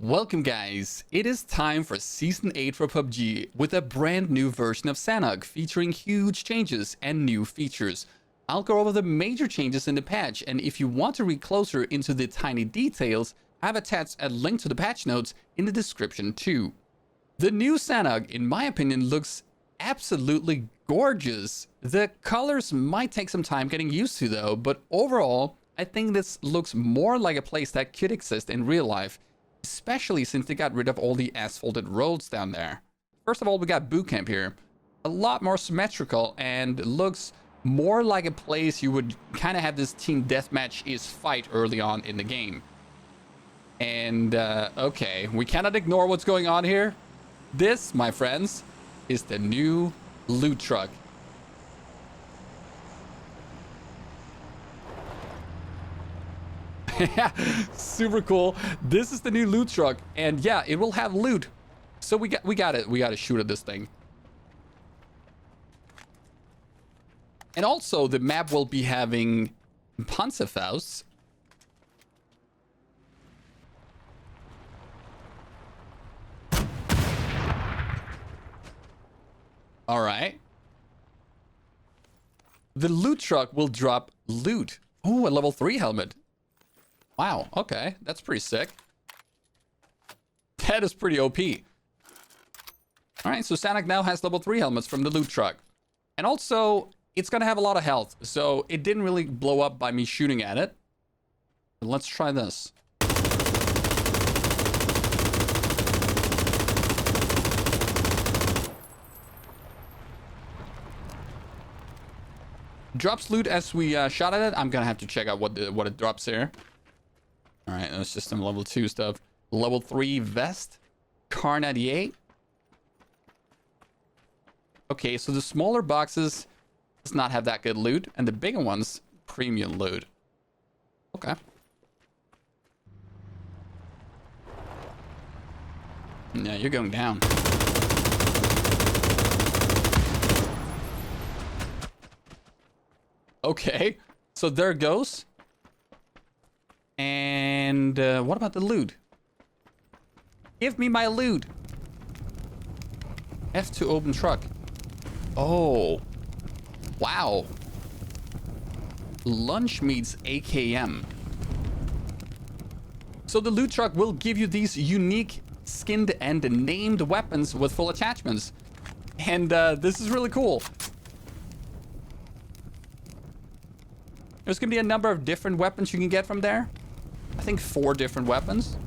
Welcome guys, it is time for Season 8 for PUBG with a brand new version of Sanhok featuring huge changes and new features. I'll go over the major changes in the patch, and if you want to read closer into the tiny details, I've attached a link to the patch notes in the description too. The new Sanhok, in my opinion, looks absolutely gorgeous. The colors might take some time getting used to though, but overall, I think this looks more like a place that could exist in real life. Especially since they got rid of all the asphalted roads down there. First of all, we got boot camp here. A lot more symmetrical and looks more like a place you would kind of have this team deathmatch-ish fight early on in the game. And, okay, we cannot ignore what's going on here. This, my friends, is the new loot truck. Yeah, super cool. This is the new loot truck, and yeah, it will have loot. So we got it. We got to shoot at this thing. And also, the map will be having Panzerfaust. All right. The loot truck will drop loot. Oh, a level 3 helmet. Wow, okay, that's pretty sick. That is pretty OP. Alright, so Sanhok now has level 3 helmets from the loot truck. And also, it's gonna have a lot of health, so it didn't really blow up by me shooting at it. But let's try this. Drops loot as we shot at it. I'm gonna have to check out what it drops here. Alright, that's just some level 2 stuff. Level 3 vest. Car 98. Okay, so the smaller boxes does not have that good loot. And the bigger ones, premium loot. Okay. Yeah, you're going down. Okay, so there it goes. And what about the loot? Give me my loot. F to open truck. Oh. Wow. Lunch meets AKM. So the loot truck will give you these unique skinned and named weapons with full attachments. And this is really cool. There's going to be a number of different weapons you can get from there. I think 4 different weapons.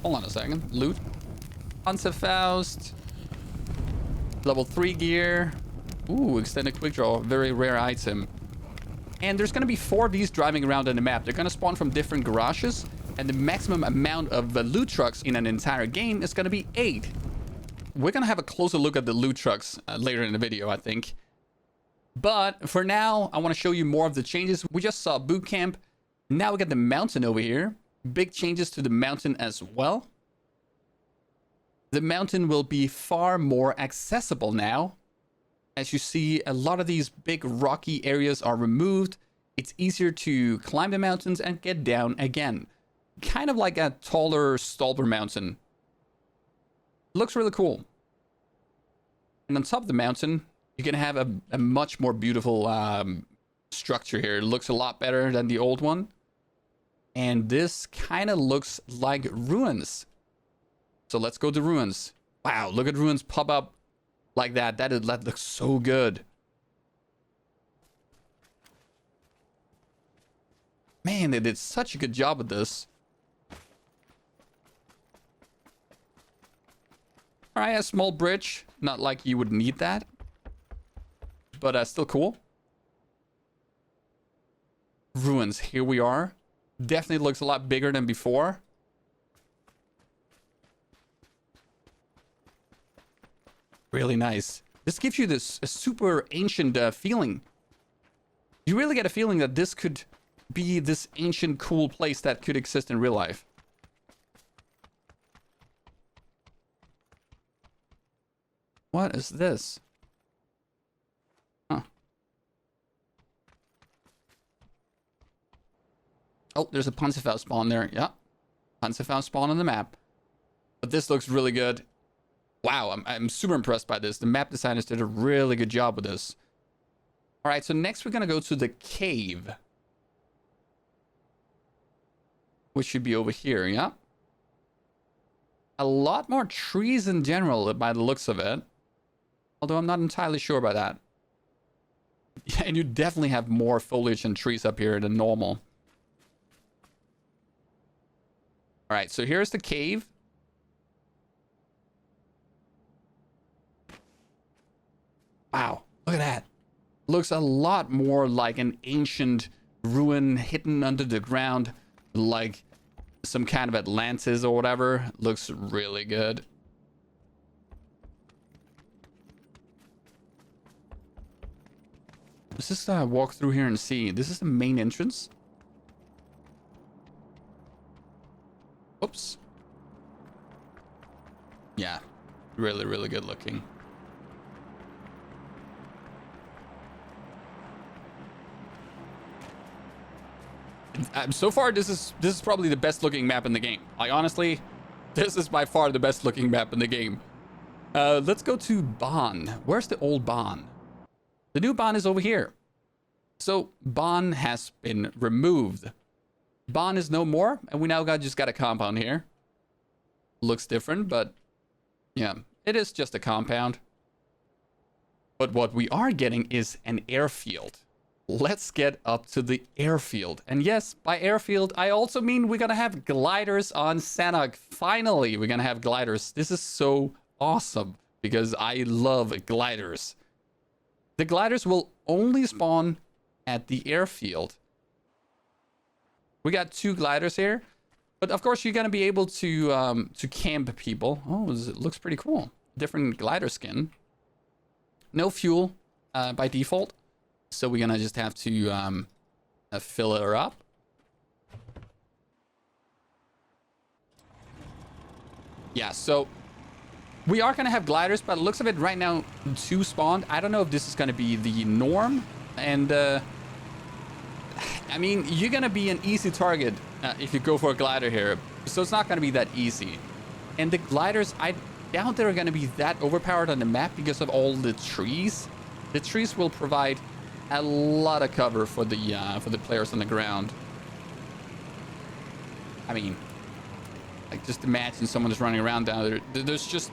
Hold on a second. Loot. Panzerfaust. Level 3 gear. Ooh, extended quick draw. Very rare item. And there's going to be 4 of these driving around on the map. They're going to spawn from different garages. And the maximum amount of loot trucks in an entire game is going to be 8. We're going to have a closer look at the loot trucks later in the video, I think. But for now, I want to show you more of the changes. We just saw boot camp. Now we got the mountain over here. Big changes to the mountain as well. The mountain will be far more accessible now. As you see, a lot of these big rocky areas are removed. It's easier to climb the mountains and get down again. Kind of like a taller Stolper mountain. Looks really cool. And on top of the mountain, you're going to have a much more beautiful structure here. It looks a lot better than the old one. And this kind of looks like ruins. So let's go to ruins. Wow, look at ruins pop up like that. That looks so good. Man, they did such a good job with this. Alright, a small bridge. Not like you would need that. But still cool. Ruins, here we are. Definitely looks a lot bigger than before. Really nice. This gives you this super ancient feeling. You really get a feeling that this could be this ancient cool place that could exist in real life. What is this? Huh. Oh, there's a Panzerfaust spawn there. Yeah. Tons of found spawn on the map. But this looks really good. Wow, I'm super impressed by this. The map designers did a really good job with this. All right, so next we're going to go to the cave. Which should be over here, yeah? A lot more trees in general by the looks of it. Although I'm not entirely sure about that. Yeah, and you definitely have more foliage and trees up here than normal. All right, so here's the cave. Wow, look at that. Looks a lot more like an ancient ruin hidden under the ground, like some kind of Atlantis or whatever. Looks really good. Let's just walk through here and see. This is the main entrance. Oops. Yeah, really, really good looking. So far, this is probably the best looking map in the game. Like, honestly, this is by far the best looking map in the game. Let's go to Bon. Where's the old Bon? The new Bon is over here. So Bon has been removed. Bon is no more, and we now just got a compound here. Looks different, but yeah, it is just a compound. But what we are getting is an airfield. Let's get up to the airfield. And yes, by airfield, I also mean we're gonna have gliders on Sanhok. Finally, we're gonna have gliders. This is so awesome because I love gliders. The gliders will only spawn at the airfield. We got 2 gliders here, but of course you're gonna be able to camp people. Oh, it looks pretty cool. Different glider skin. No fuel by default. So we're gonna just have to fill her up. Yeah, so we are gonna have gliders, but it looks of it right now 2 spawned. I don't know if this is gonna be the norm, and I mean, you're gonna be an easy target if you go for a glider here. So it's not gonna be that easy. And the gliders, I doubt they're gonna be that overpowered on the map because of all the trees. The trees will provide a lot of cover for the players on the ground. I mean, like, just imagine someone is running around down there. There's just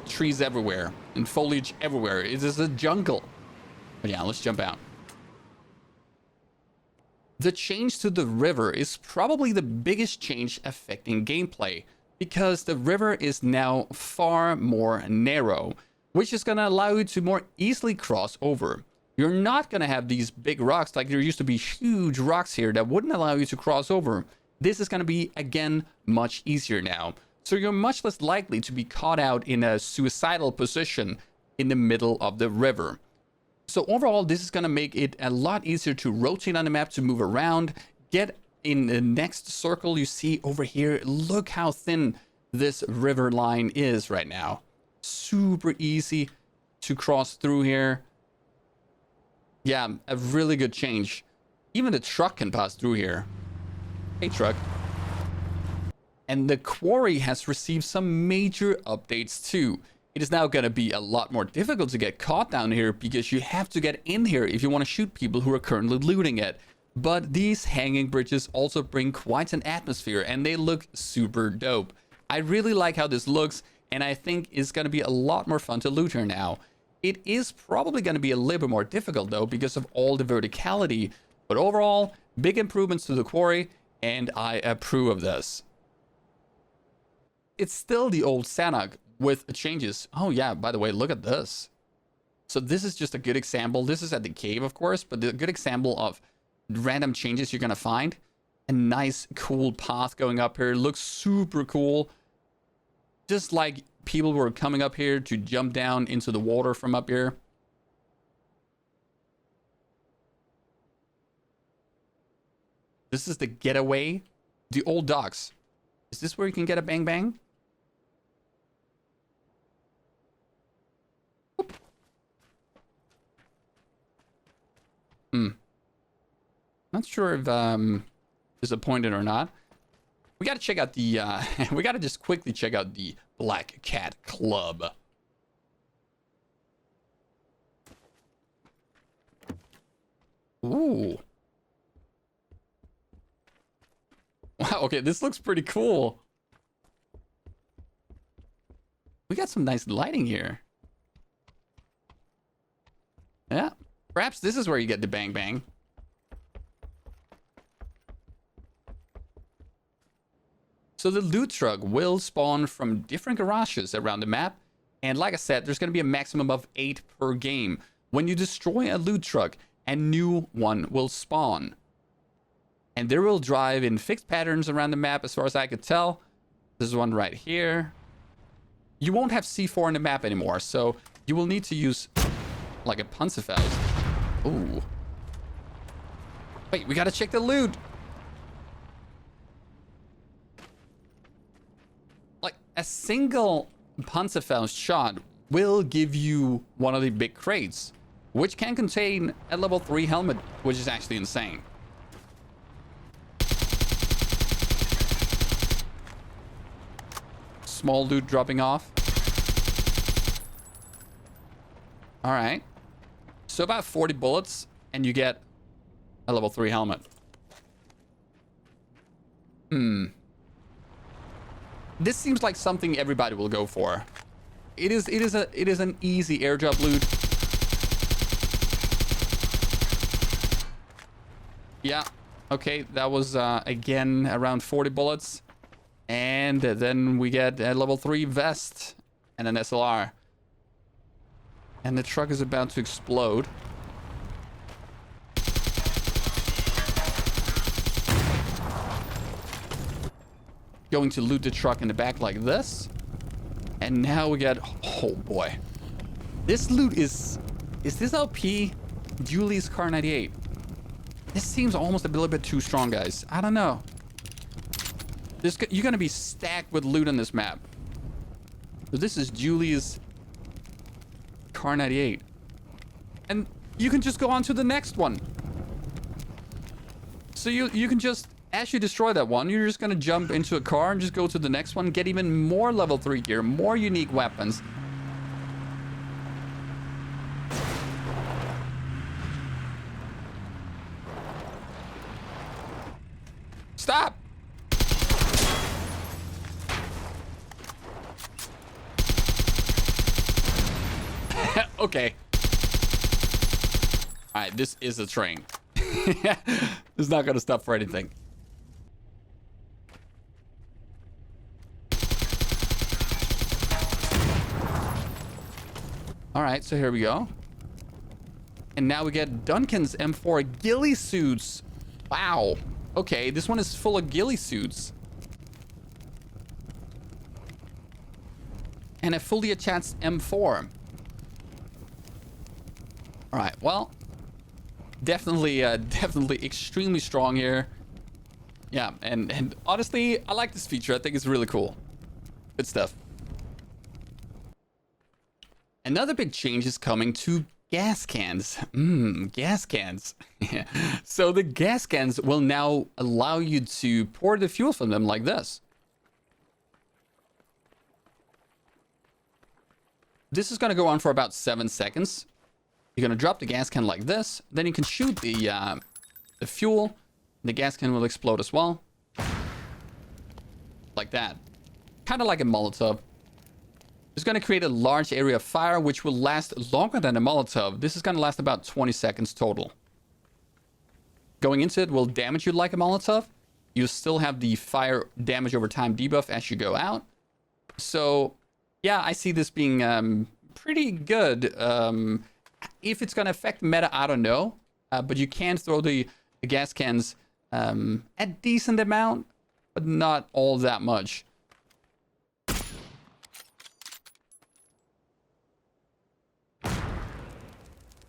trees everywhere and foliage everywhere. It is a jungle. But yeah, let's jump out. The change to the river is probably the biggest change affecting gameplay, because the river is now far more narrow, which is going to allow you to more easily cross over. You're not going to have these big rocks, like there used to be huge rocks here that wouldn't allow you to cross over. This is going to be, again, much easier now. So you're much less likely to be caught out in a suicidal position in the middle of the river. So overall, this is going to make it a lot easier to rotate on the map, to move around, get in the next circle you see over here. Look how thin this river line is right now. Super easy to cross through here. Yeah, a really good change. Even the truck can pass through here. Hey, truck. And the quarry has received some major updates too. It is now going to be a lot more difficult to get caught down here because you have to get in here if you want to shoot people who are currently looting it. But these hanging bridges also bring quite an atmosphere, and they look super dope. I really like how this looks, and I think it's going to be a lot more fun to loot here now. It is probably going to be a little bit more difficult though because of all the verticality, but overall, big improvements to the quarry, and I approve of this. It's still the old Sanhok with changes. Oh yeah, by the way, look at this. So this is just a good example. This is at the cave, of course, but a good example of random changes you're going to find. A nice, cool path going up here. Looks super cool. Just like people were coming up here to jump down into the water from up here. This is the getaway. The old docks. Is this where you can get a bang bang? Not sure if disappointed or not. We gotta check out the, we gotta just quickly check out the Black Cat Club. Ooh. Wow, okay, this looks pretty cool. We got some nice lighting here. Yeah, perhaps this is where you get the bang bang. So the loot truck will spawn from different garages around the map. And like I said, there's going to be a maximum of 8 per game. When you destroy a loot truck, a new one will spawn. And they will drive in fixed patterns around the map as far as I could tell. There's one right here. You won't have C4 in the map anymore, so you will need to use like a Panzerfaust. Ooh. Wait, we gotta check the loot. Like, a single Panzerfaust shot will give you one of the big crates, which can contain a level 3 helmet, which is actually insane. Small loot dropping off. All right. So about 40 bullets, and you get a level 3 helmet. This seems like something everybody will go for. It is an easy airdrop loot. Yeah. Okay, that was again around 40 bullets. And then we get a level 3 vest and an SLR. And the truck is about to explode. Going to loot the truck in the back like this. And now we get... Oh boy. This loot is... Is this LP Julie's Car 98? This seems almost a little bit too strong, guys. I don't know. You're going to be stacked with loot on this map. So this is Julie's Car 98. And you can just go on to the next one. So you can just, as you destroy that one, you're just going to jump into a car and just go to the next one, get even more level 3 gear, more unique weapons. Stop! Okay. Alright, this is a train. It's not gonna stop for anything. Alright, so here we go. And now we get Duncan's M4 ghillie suits. Wow. Okay, this one is full of ghillie suits. And a fully attached M4. All right, well, definitely extremely strong here. Yeah, and honestly, I like this feature. I think it's really cool. Good stuff. Another big change is coming to gas cans. Gas cans. So the gas cans will now allow you to pour the fuel from them like this. This is going to go on for about 7 seconds. You're going to drop the gas can like this. Then you can shoot the fuel. The gas can will explode as well. Like that. Kind of like a Molotov. It's going to create a large area of fire, which will last longer than a Molotov. This is going to last about 20 seconds total. Going into it will damage you like a Molotov. You still have the fire damage over time debuff as you go out. So, yeah, I see this being pretty good. If it's going to affect meta, I don't know. But you can throw the gas cans a decent amount, but not all that much.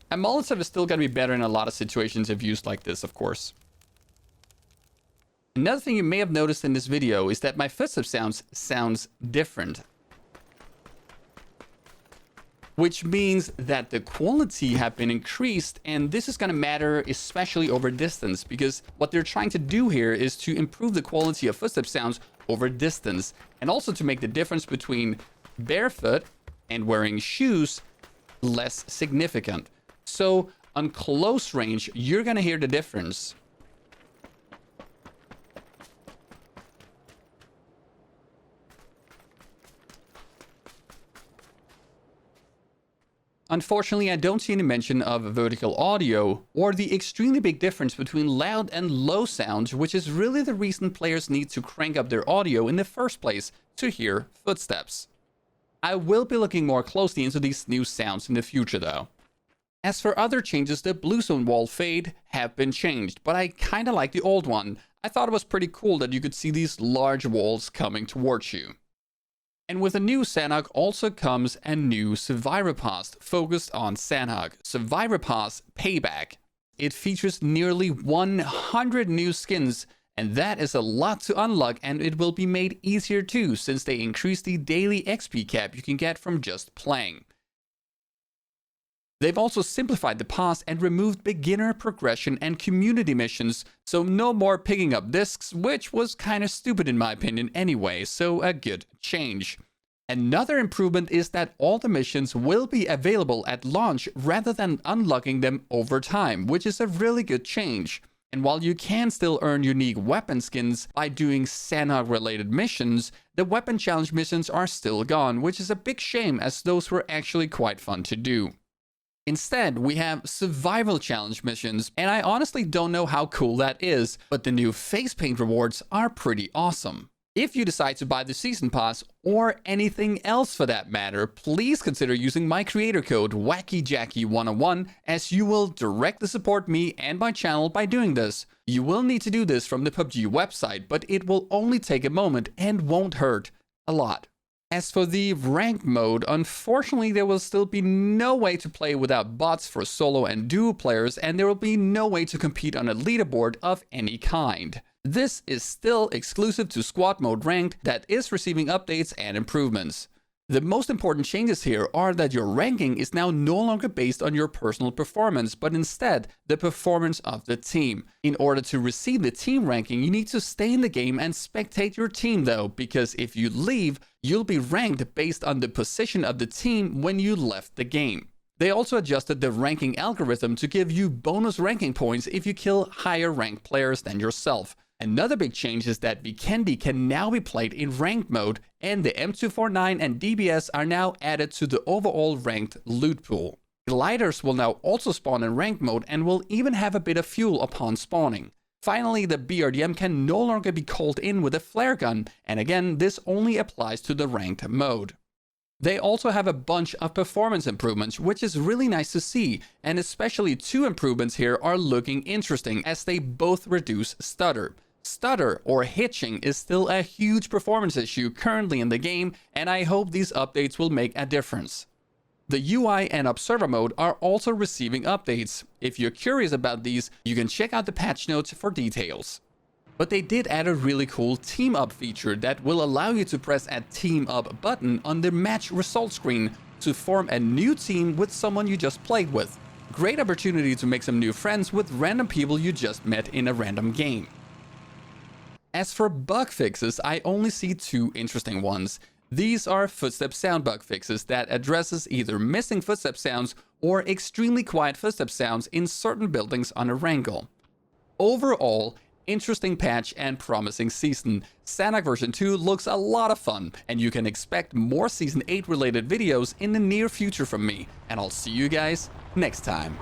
A Molotov is still going to be better in a lot of situations if used like this, of course. Another thing you may have noticed in this video is that my Festive Sounds sounds different. which means that the quality have been increased, and this is going to matter especially over distance, because what they're trying to do here is to improve the quality of footstep sounds over distance, and also to make the difference between barefoot and wearing shoes less significant. So on close range, you're going to hear the difference. Unfortunately, I don't see any mention of vertical audio or the extremely big difference between loud and low sounds, which is really the reason players need to crank up their audio in the first place to hear footsteps. I will be looking more closely into these new sounds in the future though. As for other changes, the blue zone wall fade have been changed, but I kinda like the old one. I thought it was pretty cool that you could see these large walls coming towards you. And with a new Sanhok also comes a new Survivor Pass focused on Sanhok. Survivor Pass Payback. It features nearly 100 new skins, and that is a lot to unlock, and it will be made easier too, since they increase the daily XP cap you can get from just playing. They've also simplified the pass and removed beginner progression and community missions, so no more picking up discs, which was kinda stupid in my opinion anyway, so a good change. Another improvement is that all the missions will be available at launch rather than unlocking them over time, which is a really good change. And while you can still earn unique weapon skins by doing Sanhok related missions, the weapon challenge missions are still gone, which is a big shame as those were actually quite fun to do. Instead, we have survival challenge missions, and I honestly don't know how cool that is, but the new face paint rewards are pretty awesome. If you decide to buy the season pass, or anything else for that matter, please consider using my creator code WackyJacky101, as you will directly support me and my channel by doing this. You will need to do this from the PUBG website, but it will only take a moment and won't hurt a lot. As for the ranked mode, unfortunately there will still be no way to play without bots for solo and duo players, and there will be no way to compete on a leaderboard of any kind. This is still exclusive to squad mode ranked that is receiving updates and improvements. The most important changes here are that your ranking is now no longer based on your personal performance, but instead the performance of the team. In order to receive the team ranking, you need to stay in the game and spectate your team though, because if you leave, you'll be ranked based on the position of the team when you left the game. They also adjusted the ranking algorithm to give you bonus ranking points if you kill higher ranked players than yourself. Another big change is that Vikendi can now be played in ranked mode, and the M249 and DBS are now added to the overall ranked loot pool. Gliders will now also spawn in ranked mode and will even have a bit of fuel upon spawning. Finally, the BRDM can no longer be called in with a flare gun, and again, this only applies to the ranked mode. They also have a bunch of performance improvements, which is really nice to see, and especially two improvements here are looking interesting as they both reduce stutter. Stutter or hitching is still a huge performance issue currently in the game, and I hope these updates will make a difference. The UI and observer mode are also receiving updates. If you're curious about these, you can check out the patch notes for details. But they did add a really cool team up feature that will allow you to press a team up button on the match result screen to form a new team with someone you just played with. Great opportunity to make some new friends with random people you just met in a random game. As for bug fixes, I only see two interesting ones. These are footstep sound bug fixes that addresses either missing footstep sounds or extremely quiet footstep sounds in certain buildings on a wrangle. Overall, interesting patch and promising season. Sanhok version 2 looks a lot of fun, and you can expect more season 8 related videos in the near future from me, and I'll see you guys next time.